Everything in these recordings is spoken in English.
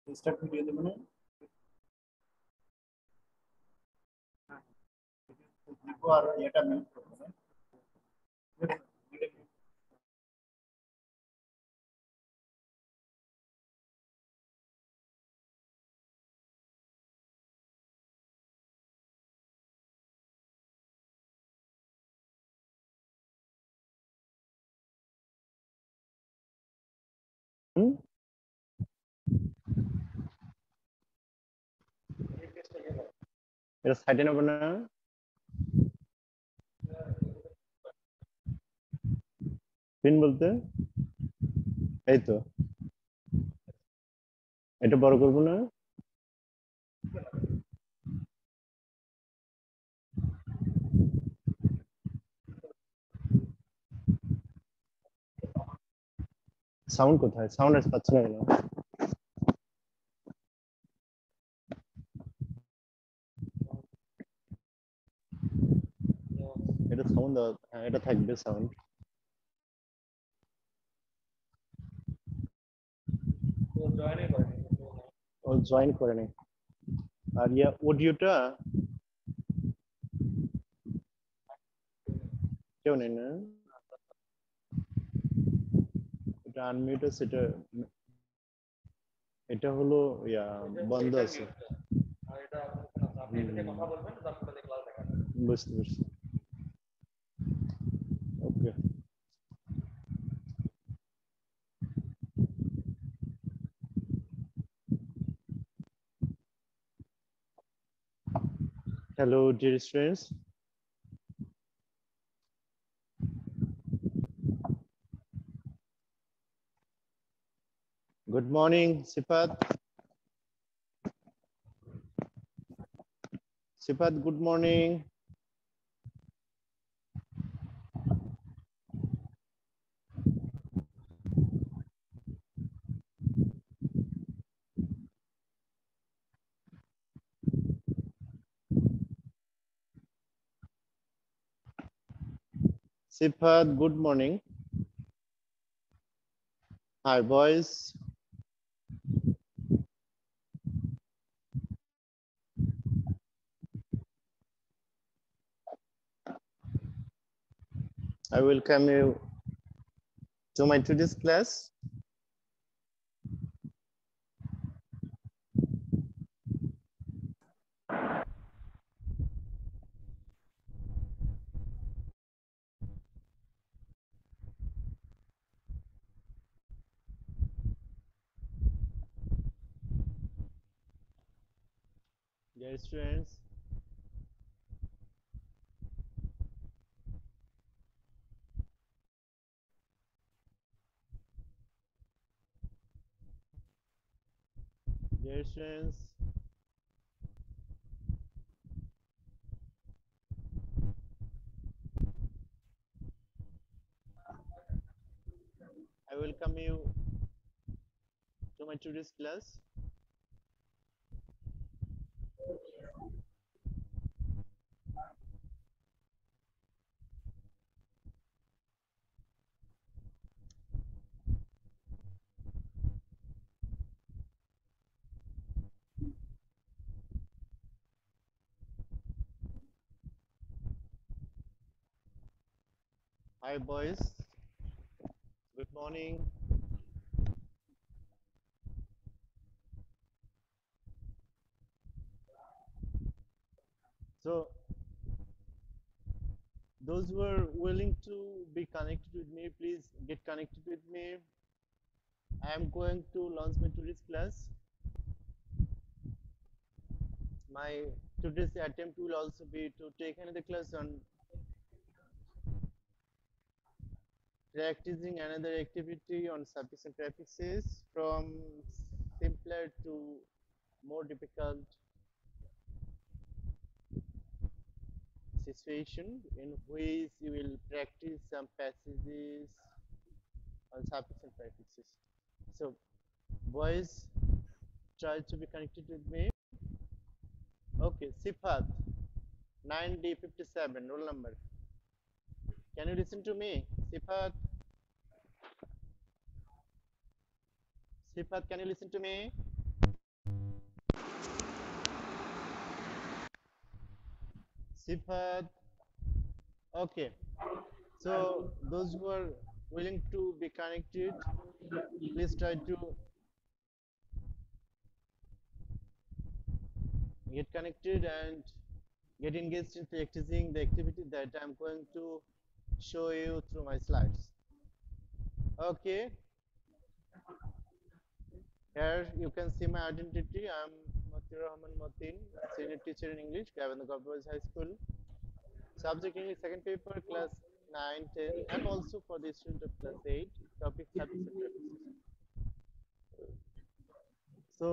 Start video দেব না দিব আর এটা মিউট করব না এটা সাইডে নেব না পিন বলতে এই তো এটা বড় করব না সাউন্ড কোথায় সাউন্ড আসতে পাচ্ছে না কেন এটা সাউন্ড হ্যাঁ এটা থাকবে সাউন্ড ও জয়েন করে নি আর ইয়া অডিওটা কেউ নেই না এটা আনমিউট আছে এটা হলো ইয়া বন্ধ আছে বুঝতে পারছি ওকে hello dear students good morning Sifat good morning Sifat good morning hi boys I welcome you to my today's class. Dear students, dear students, I welcome you to my today's class. Hi boys, good morning. So those who are willing to be connected with me, please get connected with me. I am going to launch my today's class. My today's attempt will also be to take another class on practicing another activity on suffix and prefixes from simpler to more difficult situation in which you will practice some passages on suffix and prefixes. So, boys, try to be connected with me. Okay, Sifat, 9D57, roll number. Can you listen to me? Sifat, can you listen to me? Sifat. Okay. So those who are willing to be connected, please try to get connected and get engaged in practicing the activity that I'm going to show you through my slides. Okay, here you can see my identity. I'm Matiar Rahman Matin, senior teacher in English, Gaibandha Govt High School. Subject English second paper, class 9, 10, and also for the student of class 8, topic habits and practices. So,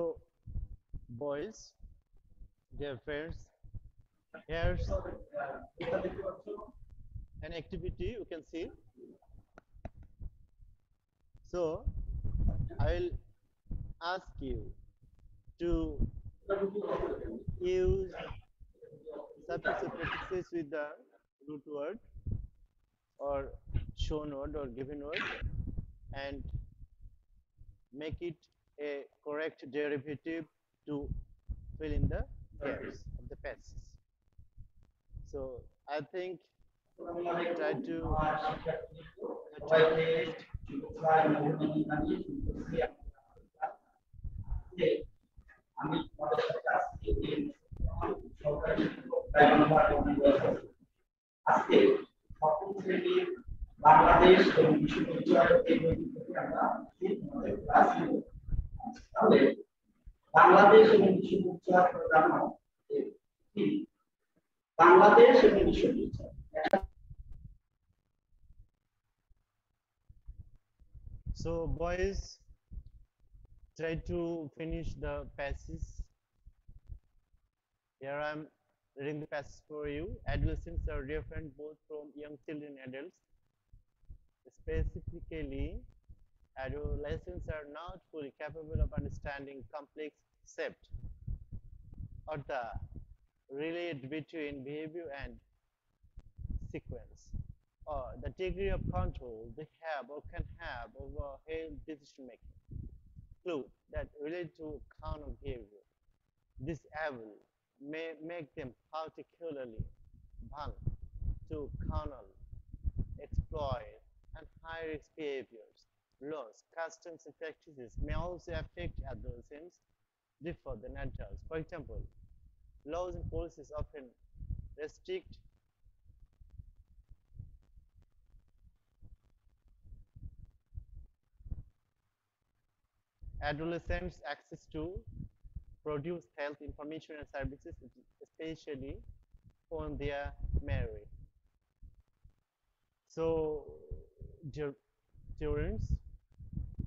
boys, dear friends, here's an activity you can see. So, I'll ask you to use suffix or prefixes with the root word or shown word or given word and make it a correct derivative to fill in the gaps of the passages. So I think try to আজকে সপ্তম শ্রেণীর বাংলাদেশ এবং বিশ্ববিদ্যালয়ের এই বইটি থেকে আমরা class নেব। তাহলে বাংলাদেশ এবং বিশ্ববিদ্যালয় প্রোগ্রাম কি বাংলাদেশ এবং বিশ্ববিদ্যালয়। So boys, try to finish the passage. Here I am reading the passage for you. Adolescents are different both from young children and adults. Specifically, adolescents are not fully capable of understanding complex concepts or the relate between behavior and sequence, or the degree of control they have or can have over health decision making. Clues that relate to carnal behavior. This evil may make them particularly vulnerable to carnal, exploit, and high-risk behaviors. Laws, customs, and practices may also affect adolescents differ than adults. For example, laws and policies often restrict adolescents' access to produce health information and services, especially when they are married. So, dear students,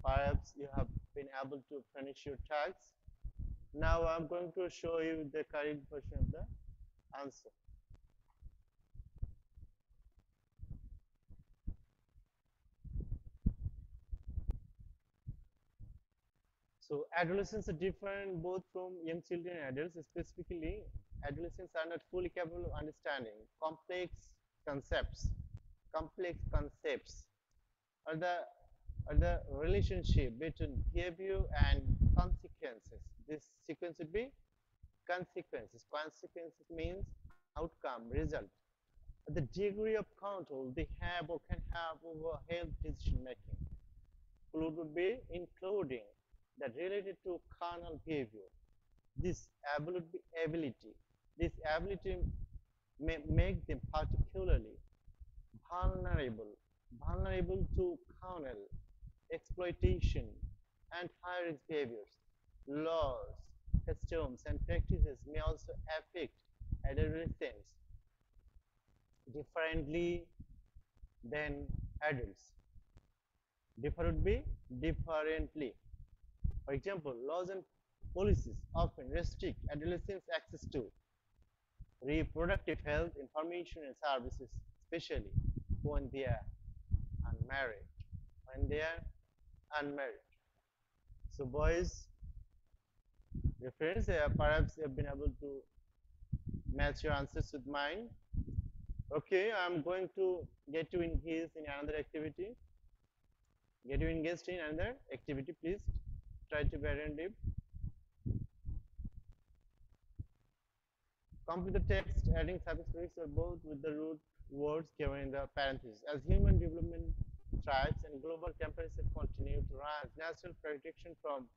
perhaps you have been able to finish your tasks. Now I'm going to show you the correct version of the answer. So adolescents are different both from young children and adults. Specifically, adolescents are not fully capable of understanding concepts. Complex concepts are the relationship between behavior and consequences. This sequence would be consequences. Consequences means outcome, result. The degree of control they have or can have over health decision making. Clue would be including that related to carnal behavior. This ability. This ability may make them particularly vulnerable to carnal exploitation and high-risk behaviors. Laws, customs, and practices may also affect adolescents differently than adults. Differ would be differently. For example, laws and policies often restrict adolescents' access to reproductive health information and services, especially when they are unmarried. When they are unmarried. So, boys, your friends, perhaps you have been able to match your answers with mine. Okay, I'm going to get you engaged in another activity. Get you engaged in another activity, please. Try to be attentive. Complete the text, adding suffix prefix or both with the root words given in the parentheses. As human development thrives and global temperature continue to rise, natural protection from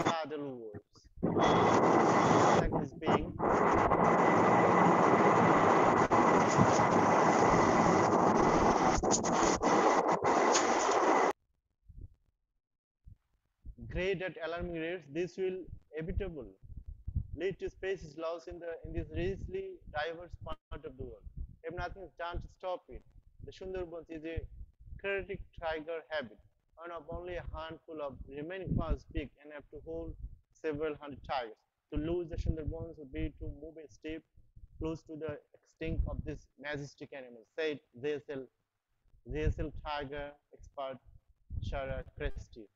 tidal wars is being great at alarming rates. This will inevitable lead to species loss in this richly diverse part of the world. If nothing is done to stop it, the Sundarbans is a chaotic tiger habit, one of only a handful of remaining farms big enough to hold several hundred tigers. To lose the Sundarbans would be to move a step close to the extinct of this majestic animal, said JSL tiger expert Shara Cresty.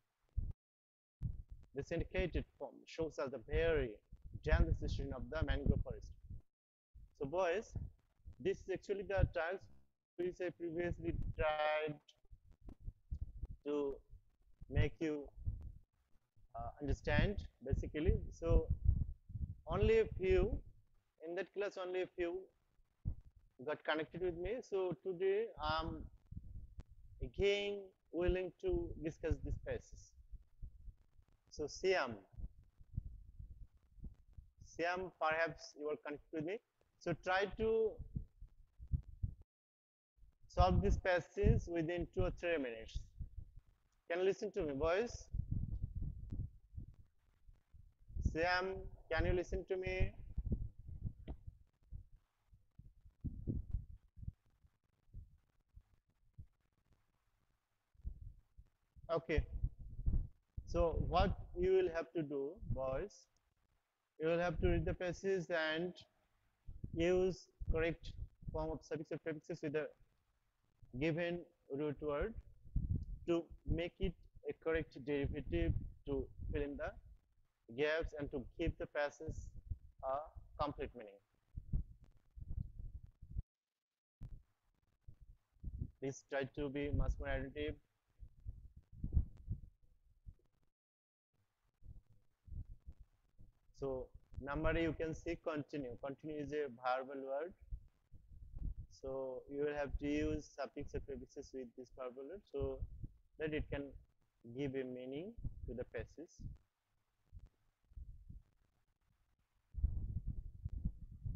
The syndicated form shows us the very dangerous situation of the mangrove forest. So boys, this is actually the trials which I previously tried to make you understand basically. So only a few, in that class only a few got connected with me. So today I'm again willing to discuss this passage. So Siam, perhaps you are connected with me. So try to solve this passage within 2 or 3 minutes. Can you listen to me, boys? Siam, can you listen to me? Okay. So what you will have to do, boys, you will have to read the passage and use correct form of suffix or prefixes with the given root word to make it a correct derivative to fill in the gaps and to give the passage a complete meaning. Please try to be much more attentive. So number you can see continue. Continue is a verbal word. So you will have to use suffix or prefixes with this verbal word so that it can give a meaning to the passage.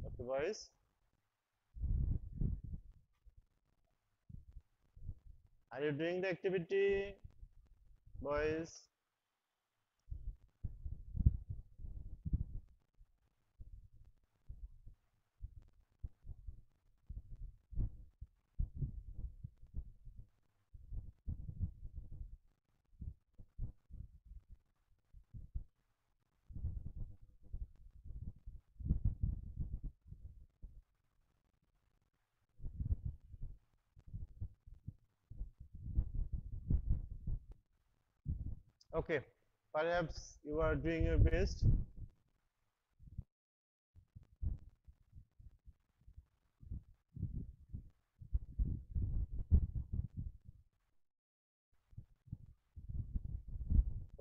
Okay, boys. Are you doing the activity, boys? Okay, perhaps you are doing your best.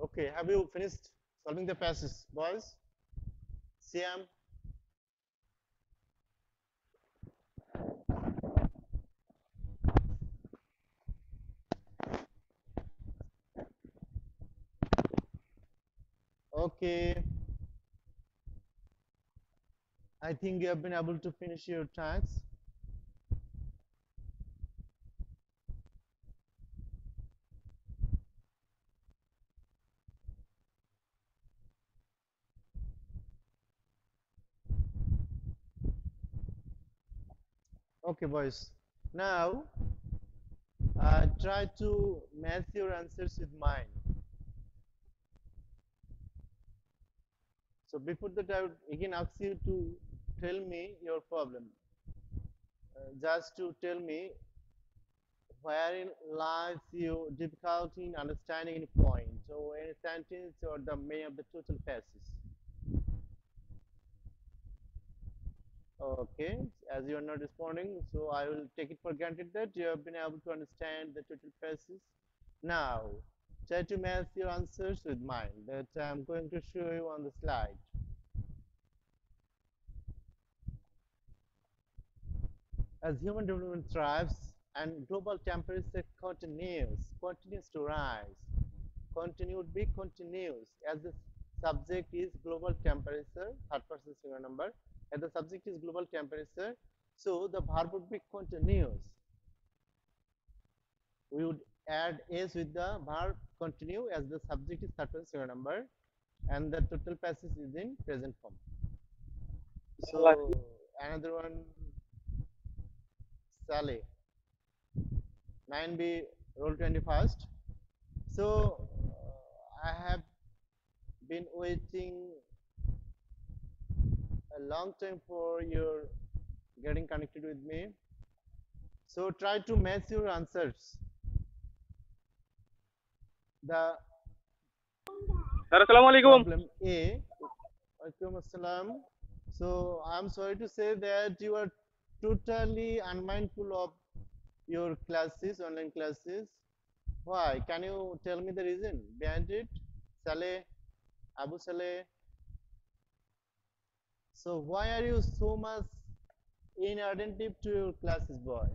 Okay, have you finished solving the passage, boys? Siam? Okay. I think you have been able to finish your tasks. Okay, boys. Now, try to match your answers with mine. So before that, I would again ask you to tell me your problem. Just to tell me wherein lies your difficulty in understanding any point or any sentence or the meaning of the total passage. Okay, as you are not responding, so I will take it for granted that you have been able to understand the total passage. Now, try to match your answers with mine that I am going to show you on the slide. as human development thrives and global temperature continues to rise. Continue would be continues as the subject is global temperature, third person singular number, as the subject is global temperature, so the verb would be continues. We would add s with the verb continue as the subject is third person singular number and the total passage is in present form. So another one, Sally. 9B, roll 21st. So I have been waiting a long time for your getting connected with me. So try to match your answers. The problem A, Walaikum Assalam. So I'm sorry to say that you are totally unmindful of your classes, online classes. Why? Can you tell me the reason behind it? Saleh, Abu Saleh. So why are you so much inattentive to your classes, boy?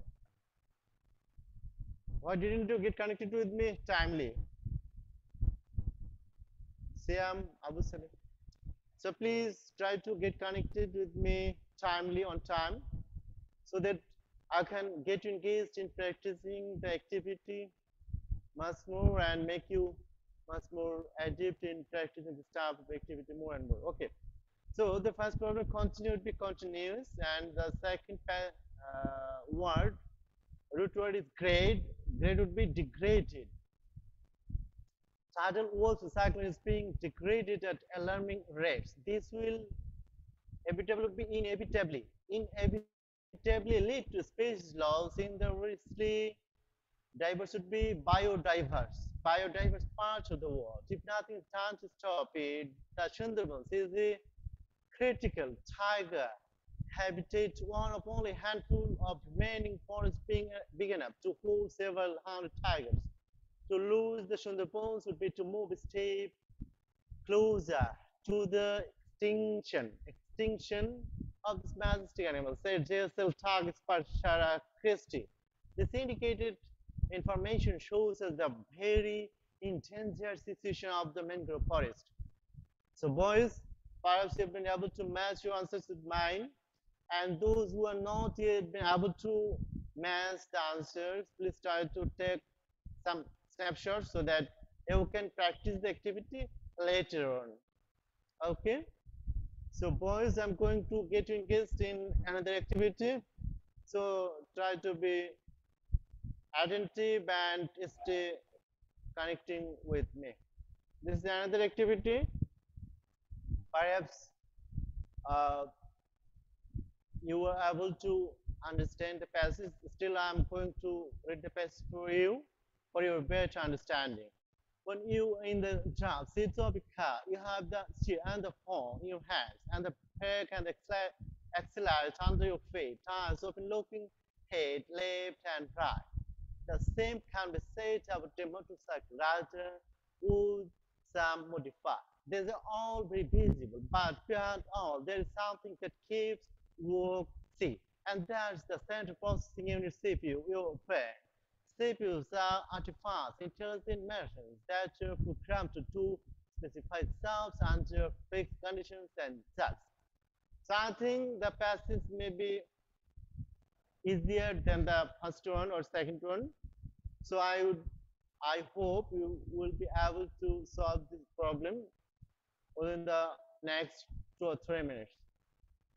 Why didn't you get connected with me timely? Siam, Abu Saleh. So please try to get connected with me timely on time so that I can get you engaged in practicing the activity much more and make you much more adept in practicing this type of activity more and more. Okay. So the first problem continue would be continuous and the second word, root word is grade. Grade would be degraded. Tidal walls recycling is being degraded at alarming rates. This will inevitably lead to species loss in the richly diverse would be biodiverse parts of the world. If nothing is done to stop it, the Sundarbans is a critical tiger habitat, one of only a handful of remaining forests being big enough to hold several hundred tigers. To lose the Sundarbans would be to move a step closer to the extinction of this majestic animal, said JSL Targ expert Shara Christie. This indicated information shows us the very endangered situation of the mangrove forest. So boys, perhaps you've been able to match your answers with mine, and those who are not yet been able to match the answers, please try to take some snapshots so that you can practice the activity later on. Okay, so boys, I'm going to get you engaged in another activity, so try to be attentive and stay connecting with me. This is another activity. Perhaps you were able to understand the passage. Still, I'm going to read the passage for you for your better understanding. When you in the driver's seat of a car, you have the steer and the horn in your hands, and the brake and the accelerator under your feet. Tires open, looking head, left and right. The same can be said about a motorcycle rider with some modify. These are all very visible, but beyond all, there is something that keeps work safe, and that's the central processing unit CPU, your brain. CPUs are artifacts, intelligent machines that are programmed to do specified jobs under fixed conditions and tasks. So I think the passage may be easier than the first one or second one. So I hope you will be able to solve this problem within the next 2 or 3 minutes.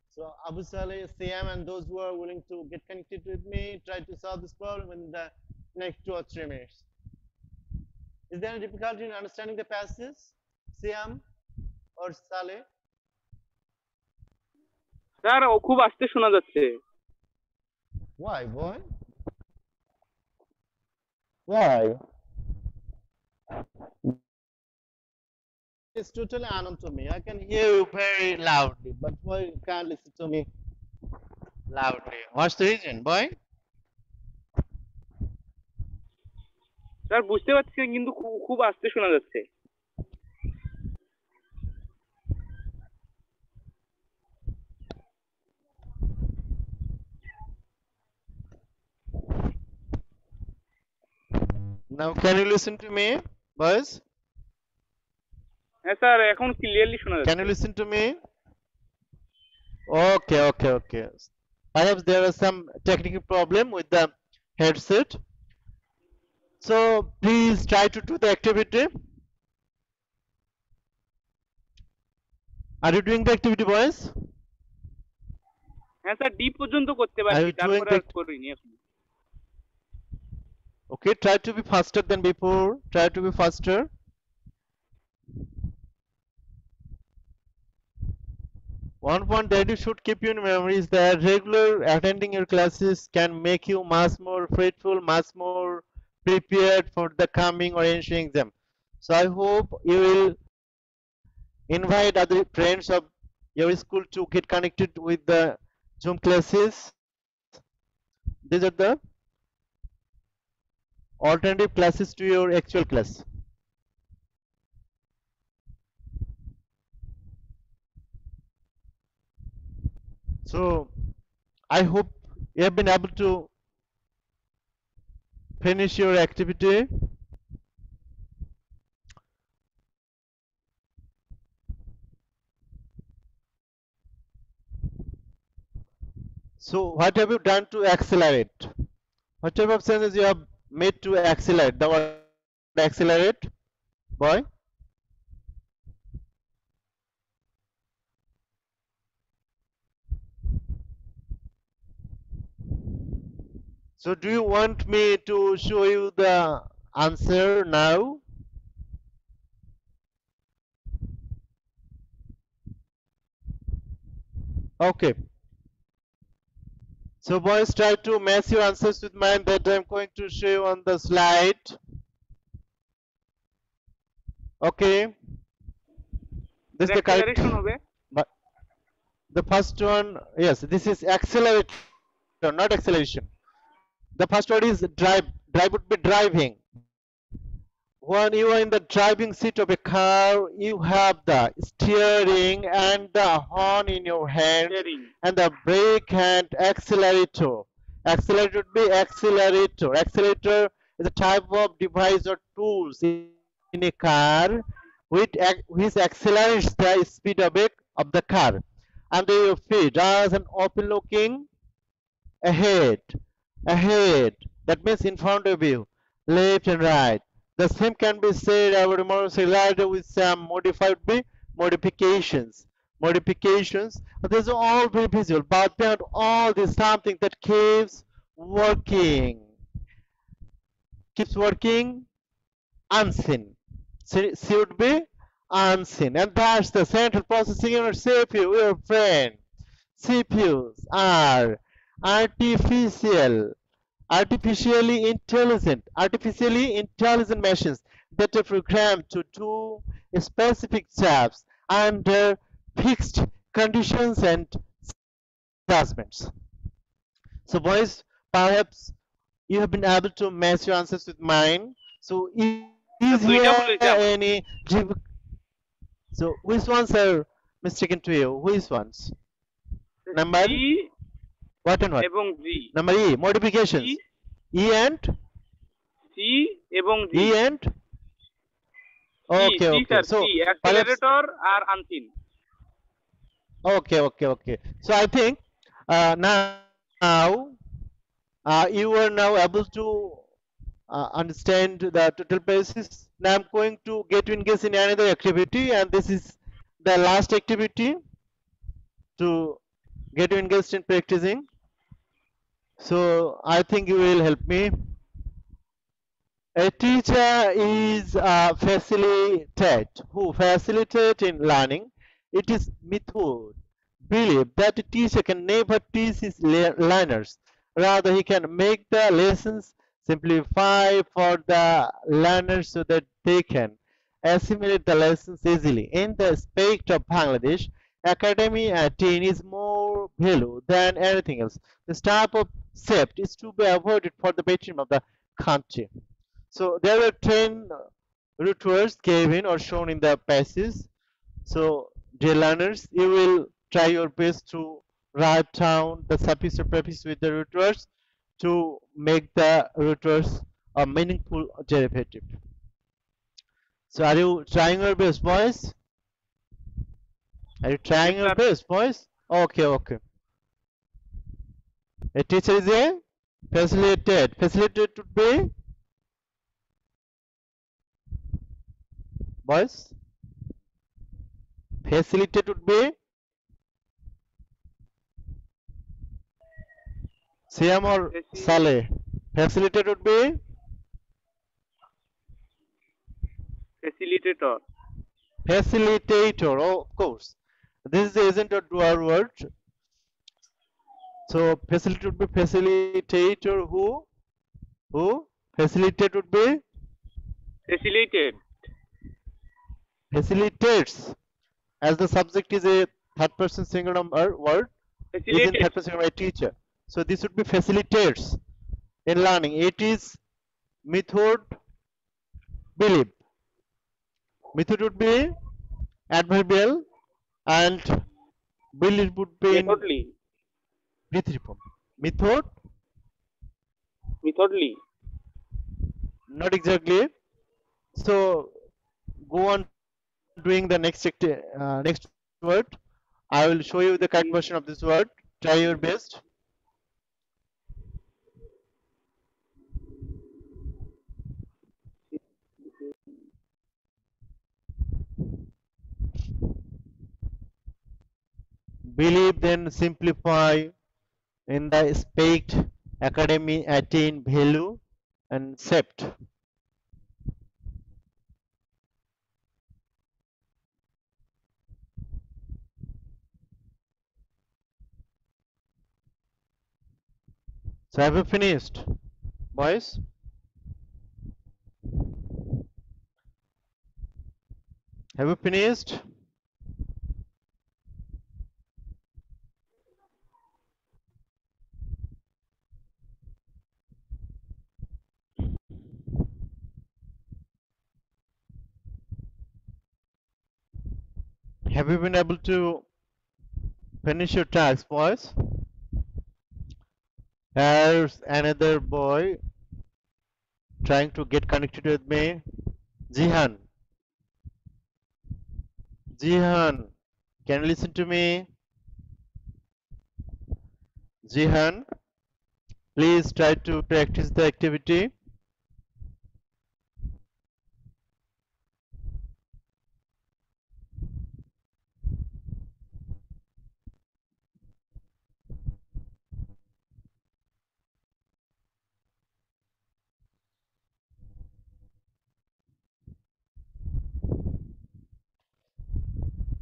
So Abu Saleh, Siam, and those who are willing to get connected with me, try to solve this problem in the next 2 or 3 minutes. Is there any difficulty in understanding the passage, Siam or Saleh? Sir ও খুব আস্তে শোনা যাচ্ছে। Why, boy? Why? It's totally unknown to me. I can hear you very loudly, but why you can't listen to me loudly? What's the reason, boy? Sir বুঝতে পারছি কিন্তু খুব আস্তে শোনা যাচ্ছে। Now can you listen to me, boys? হ্যাঁ sir এখন clearly শোনা Can যাচ্ছে। you listen to me? Okay. Perhaps there is some technical problem with the headset. So please try to do the activity. Are you doing the activity, boys? হ্যাঁ sir D পর্যন্ত করতে Are পারছি, you doing তারপরে আর the করিনি এখন। okay? Try to be faster than before. Try to be faster. One point that you should keep in memory is that regular attending your classes can make you much more faithful, much more prepared for the coming or ensuing exam. So I hope you will invite other friends of your school to get connected with the Zoom classes. These are the alternative classes to your actual class. So I hope you have been able to finish your activity. So what have you done to accelerate? What type of sentences you have made to accelerate? The word accelerate, boy. So do you want me to show you the answer now? Okay. So boys, try to match your answers with mine that I'm going to show you on the slide. Okay. This is the correct. Acceleration হবে। But the first one, yes, this is accelerator, not acceleration. The first word is drive. Drive would be driving. When you are in the driving seat of a car, you have the steering and the horn in your hand sharing. and the brake and accelerator. Accelerator would be accelerator. Accelerator is a type of device or tools in a car which accelerates the speed of the car. Under your feet as an open looking ahead, that means in front of you, left and right. The same can be said about a motorcycle rider with some modifications, but these are all very visual. But beyond all this, something that keeps working unseen. Should be unseen, and that's the central processing unit CPU, your friend. CPUs are artificially intelligent machines that are programmed to do specific jobs under fixed conditions and judgments. So boys, perhaps you have been able to match your answers with mine. So is দুইটা here বলেছি আমার। any so which ones are mistaken to you? Which ones? Number G what and what? এবং G. Number E, modifications. E and C এবং G. E and C okay. Sir So C perhaps accelerator আর unseen. okay. So I think now you are now able to understand the total basis. Now I'm going to get you engaged in another activity, and this is the last activity to get you engaged in practicing. So I think you will help me. A teacher is a facilitator who facilitates in learning. It is method believe that a teacher can never teach his learners. Rather, he can make the lessons simplify for the learners so that they can assimilate the lessons easily. In the aspect of Bangladesh, academy attain is more value than anything else. This type of theft is to be avoided for the betterment of the country. So there are 10 root words given or shown in the passage. So dear learners, you will try your best to write down the suffix or prefix with the root words to make the root words a meaningful derivative. So are you trying your best, boys? Are you trying Yes, your sir. best, boys? Okay, okay. A teacher is a facilitated. Facilitated would be, boys? Facilitated would be Siam or Faci- Saleh. Facilitated would be Facilitator. facilitator, oh, of course. This isn't a dual word. So facilitator would be facilitator who facilitate would be Facilitated. facilitates. As the subject is a third person singular number word, is in third Facilitates. person singular teacher. So this would be facilitates in learning. It is method believe. Method would be adverbial and believe would be in Methodly. V3 form. Method, Methodly. not exactly. So go on doing the next word. I will show you the correct version of this word. Try your best. Believe, then simplify in the expect, academy, attain, value, and accept. So have you finished, boys? Have you finished? Have you been able to finish your task, boys? There's another boy trying to get connected with me. Jihan. Jihan, can you listen to me? Jihan, please try to practice the activity.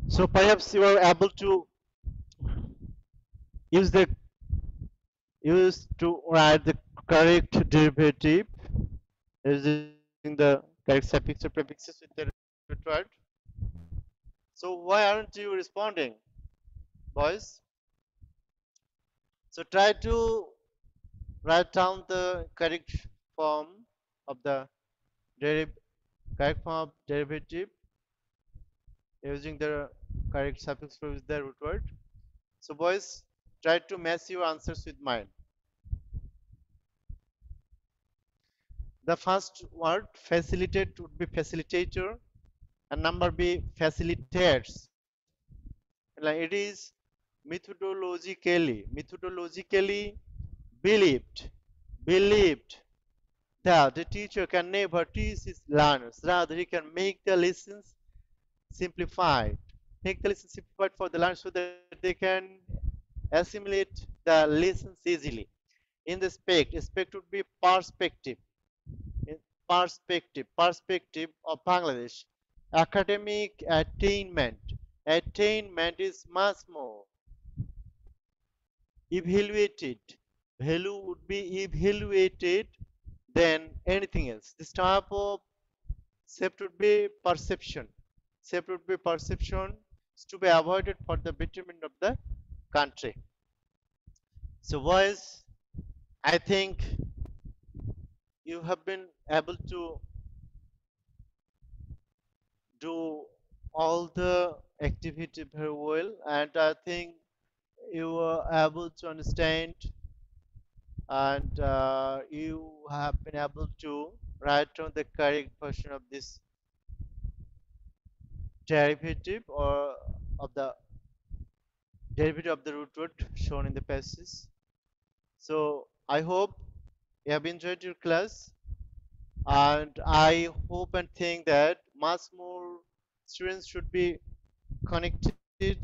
So perhaps you are able to use the use to write the correct derivative using the correct suffix or prefixes with the right word. So why aren't you responding, boys? So try to write down the correct form of the correct form of derivative using the correct suffix with the root word. So boys, try to match your answers with mine. The first word facilitate would be facilitator and number B facilitates. Like it is methodologically believed that the teacher can never teach his learners. Rather, he can make the lessons simplified. Make the lessons simplified for the learners so that they can assimilate the lessons easily. In the spect would be perspective. In perspective of Bangladesh. Academic attainment. Attainment is much more evaluated. Value would be evaluated than anything else. This type of Sept would be perception. Sept would be perception is to be avoided for the betterment of the country. So boys, I think you have been able to do all the activity very well, and I think you are able to understand and you have been able to write down the correct version of this derivative or of the derivative of the root word shown in the passage. So I hope you have enjoyed your class, and I hope and think that much more students should be connected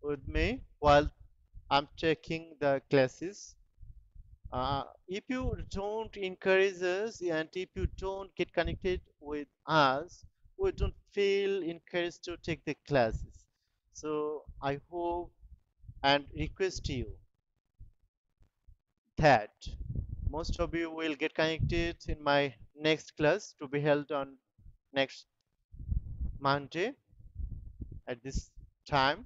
with me while I'm taking the classes. If you don't encourage us and if you don't get connected with us, we don't feel encouraged to take the classes. So I hope and request you that most of you will get connected in my next class to be held on next Monday at this time.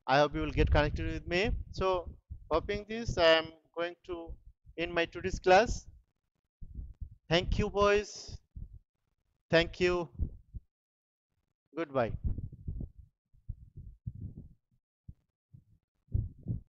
I hope you will get connected with me. So, hoping this, I am going to end my today's class. Thank you, boys. Thank you. Goodbye.